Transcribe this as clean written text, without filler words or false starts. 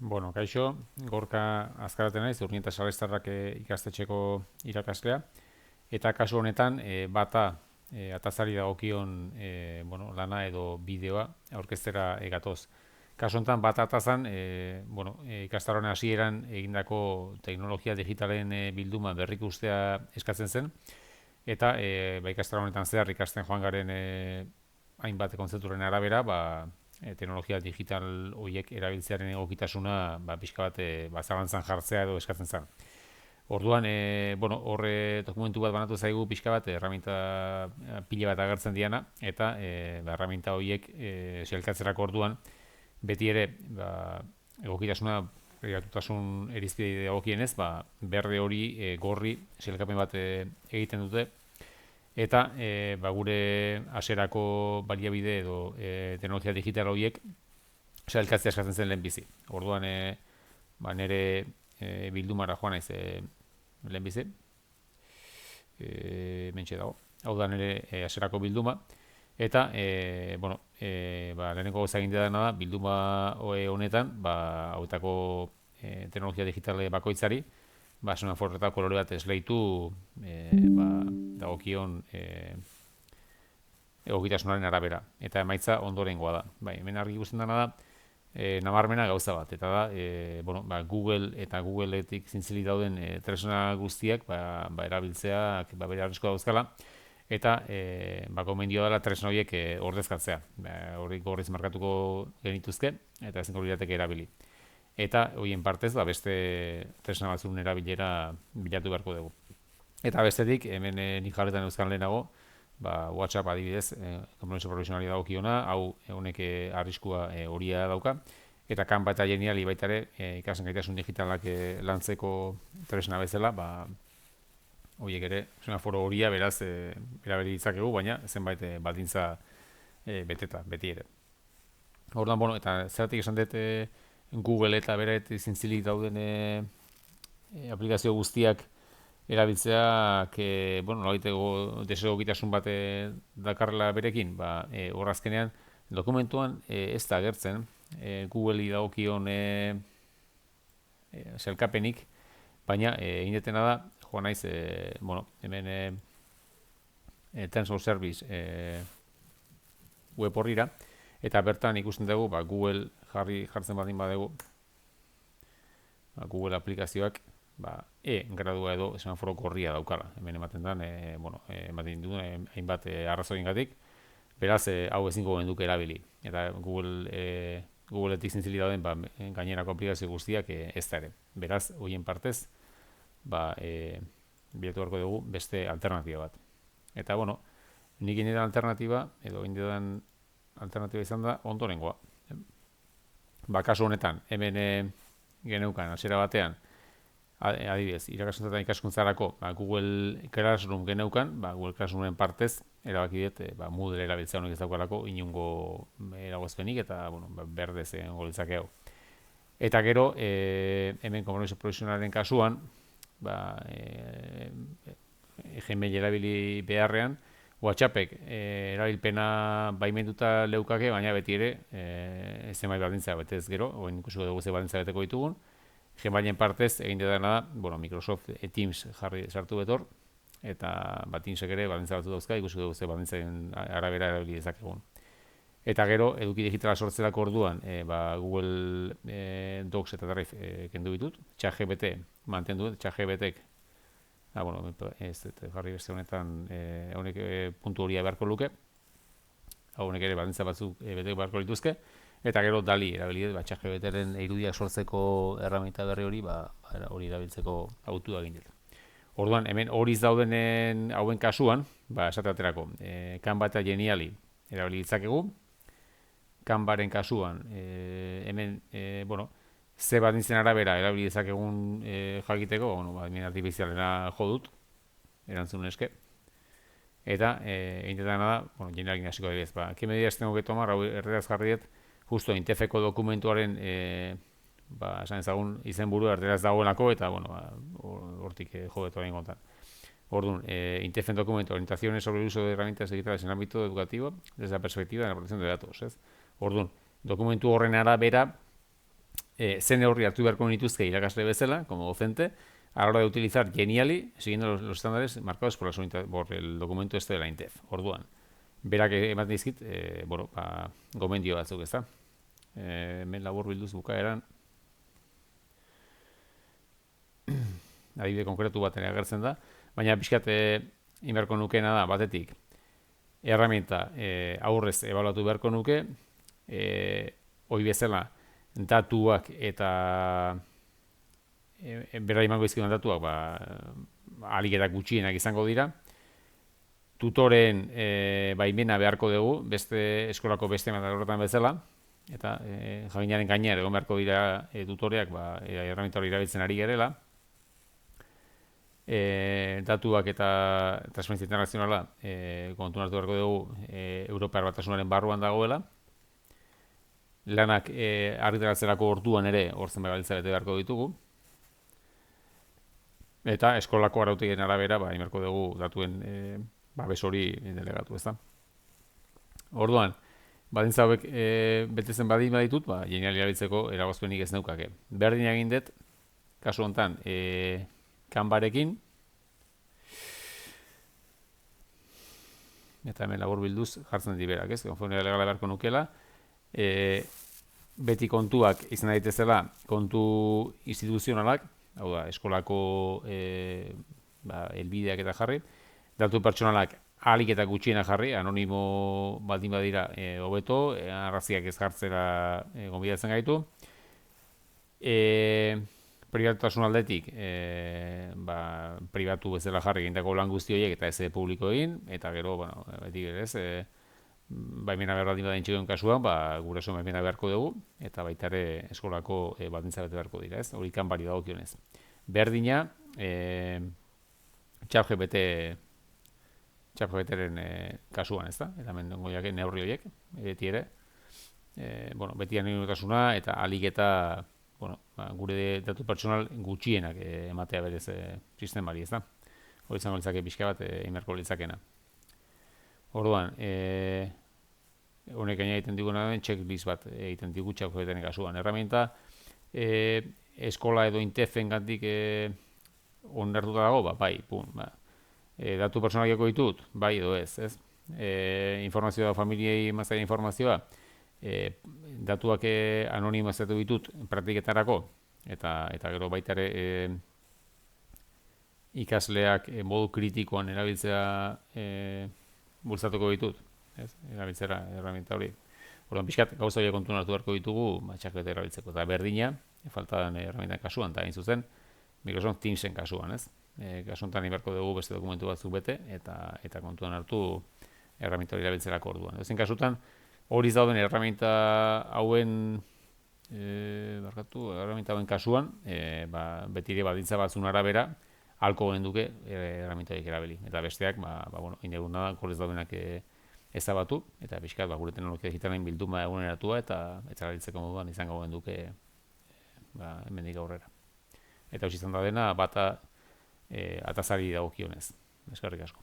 Kaixo, Gorka Azkarate naiz, Urnieta Salestarrak ikastetxeko irakaslea, eta kasu honetan bata atazari dagokion lana edo bideoa aurkeztera gatoz. Kasu honetan bata atazan, ikastaroan hasieran egindako teknologia digitalen bilduma berrikustea eskatzen zen, eta ikastaroan honetan zehar ikasten joan garen hainbat kontzepturen arabera, teknologia digital horiek erabiltzearen egokitasuna pixka bat zalantzan jartzea edo eskatzen zen. Orduan, horre dokumentu bat banatu zaigu pixka bat, erraminta pila bat agertzen diana, eta erraminta horiek sailkatzerako orduan, beti ere egokitasuna eratutasun erizpide egokienez, berde hori gorri sailkapen bat egiten dute, eta gure hasierako baliabide edo teknologia digital horiek sailkatzea eskatzen zen lehenbizi. Orduan, nire bildumara joan naiz lehenbizi, mentxe dago. Hau da nire hasierako bilduma, eta lehenengo gauza egin dena da, bilduma honetan, hauetako teknologia digital bakoitzari, semaforo eta kolore bat esleitu dagokion egokitasunaren arabera. Eta emaitza ondorengoa da. Hemen argi ikusten dena da, nabarmena gauza bat. Eta da, Google eta Googleetik zintzili dauden tresna guztiak erabiltzeak bere arriskoa dauzkala. Eta gomendio dela tresna horiek ordezkatzea. Hori gorriz markatuko genituzke, eta ezingo lirateke erabili. Eta horien partez, beste tresna batzun erabilera bilatu beharko dugu. Eta bestetik, hemen nik jarretan euskan lehenago, WhatsApp adibidez, konpromiso profesionali dagokiona, hau honek arriskua horia dauka, eta Canva eta Geniali baita ere, ikasen gaitasun digitalak lantzeko tresna bezala, horiek ere, semaforo horia beraz erabili ditzakegu, baina zenbait baldintza beteta, beti ere. Orduan, eta zeratik esan dut Google eta beret zintzilik dauden aplikazio guztiak erabiltzeak nolaiteko desegokitasun bat dakarrela berekin, horrazkenean dokumentuan ez da agertzen Google-i dagokion sailkapenik, baina indetena da, joan naiz, hemen Terms of Service web horrira, eta bertan ikusten dugu, Google jartzen badin badugu, Google aplikazioak, gradua edo semaforo gorria daukala. Hemen ematen den, ematen du hainbat arrazoiengatik, beraz, hau ezingo genduke erabili. Eta Googleetik zintzili dauden gainerako aplikazio guztiak ez da ere. Beraz, horien partez, bilatu beharko dugu beste alternatiba bat. Eta, nik indedan alternatiba, edo indedan alternatiba izan da, ondorengoa. Kasu honetan, hemen geneukan, hasiera batean, adibidez, irakaskuntzatan ikaskuntzarako Google Classroom geneukan, Google Classroomen partez, erabaki dut, Moodle erabiltzea honek ez daukalako inungo eragozpenik, eta, berdez egongo litzake hau. Eta gero, hemen konpromiso profesionalaren kasuan, Gmail erabili beharrean, WhatsAppek erabilpena baimenduta leukake, baina beti ere zenbait baldintza betez gero, oin ikusiko dugu ze baldintza beteko ditugun. Gmailen partez egin dena da, Microsoft Teams jarri sartu betor, eta Teamsek ere baldintza batzu dauzka, ikusiko dugu ze baldintzen arabera erabili dezakegun. Eta gero, eduki digitala sortzerako orduan, Google Docs eta Drive kendu ditut, ChatGPT mantendu dut, ChatGPTek ez jarri beste honetan honek puntu horia beharko luke, honek ere baldintza batzuk beteko beharko lituzke, eta gero DALL-E erabili dut, ChatGPTren irudiak sortzeko erraminta berri hori, hori erabiltzeko autu egin dut. Orduan, hemen horiz daudenen hauen kasuan, esate aterako, Canva eta Geniali erabili ditzakegu, Canvaren kasuan, hemen, ze baldintzen arabera erabili dezakegun jakiteko, hemen artifizialena jo dut, erantzun eske. Eta, egitetan da, Genialin hasiko debez, ¿qué medidas tengo que tomar? Hau erderaz jarri dut, justo Intefeko dokumentuaren, esan ezagun izenburu erderaz dagoenako, eta, hortik jo dut orain kontan. Orduan, Intefen documento, orientaciones sobre el uso de herramientas digitales en el ámbito educativo, desde la perspectiva de la protección de datos, ez? Orduan, dokumentu horren arabera, Zen neurri hartu beharko nituzke irakasle bezala, como docente, a la hora de utilizar Geniali, siguiendo los estándares marcados por el documento este de la INTEF. Orduan, berak ematen dizkit, bueno, gomendio batzuk, ezta? Hemen labur bilduz bukaeran, adibide konkretu baten agertzen da, baina pixkat inberko nukena da, batetik, herramienta aurrez ebaluatu beharko nuke, hoi bezala, datuak eta bera imango izkidan datuak ahalik gutxienak izango dira. Tutoren baimena beharko dugu, beste eskolako beste horretan bezala, eta jakinaren gainean egon beharko dira tutoreak herramienta hori erabiltzen ari gerela. Datuak eta transferentzia internazionala kontuan hartu beharko dugu Europar Batasunaren barruan dagoela. Lanak argitaratzerako orduan ere hortzen begaltza bete beharko ditugu. Eta eskolako arautegien arabera, imerko dugu datuen babes hori delegatu, ezta. Orduan, baldintza hauek betetzen badin baditut, Geniali erabiltzeko eragozpenik ez neukake. Berdin egin dut, kasu honetan, kanbarekin, eta hemen labur bilduz jartzen diberak, ez? Konformitatea legala beharko nukela, beti kontuak izan daitezela kontu instituzionalak, hau da, eskolako helbideak eta jarri, datu pertsonalak ahalik eta gutxiena jarri, anonimo baldin badira hobeto, arraziak ez jartzera gonbidatzen gaitu. Pribatasun aldetik, pribatu bezala jarri egindako lan guzti horiek eta ez publiko egin, eta gero, beti ez, baimena behar baldin badain txegoen kasuan, guraso baimena beharko dugu, eta baita ere eskolako baldintza bete beharko dira, ez? Hori kanbari dagokionez. Berdina, ChatGPTren kasuan, ez da? Eta hemen goiak neurri horiek, beti ere, beti anonimotasuna eta ahalik eta gure datu pertsonal gutxienak ematea berez sistemari, ez da? Hori izango litzake pixka bat imerko litzakena. Orduan, honek gaina egiten diguna den checklist bat egiten digu ChatGPTren kasuan. Herramienta eskola edo intefen gandik onartuta dago, bai, datu personalikeko ditut, bai edo ez, ez? Informazioa familiei mazaila informazioa, datuak anonimazatu ditut praktiketarako, eta gero baita ere ikasleak modu kritikoan erabiltzea bultzatuko ditut, ez? Erabiltzera herramienta hori. Orduan, pixkat, gauza horiek kontuan hartu beharko ditugu, ChatGPT erabiltzeko. Eta berdina, falta den herramientan kasuan, eta hain zuzen, Microsoft Teamsen kasuan, ez? Kasu honetan iberko dugu beste dokumentu batzuk bete, eta kontuan hartu herramienta hori erabiltzerako orduan. Ezen kasutan, hori dauden herramienta hauen herramienta hauen kasuan, betire baldintza batzun arabera, halko genduke herramienta horiek erabili. Eta besteak, inegun da, korrez daudenak ezabatu, eta pixkat gure teknologia digitalen bilduma eguneratua eta erabiltzeko moduan izango genduke hemendik aurrera. Eta hori izan da dena, bata atazari dagokionez. Eskerrik asko.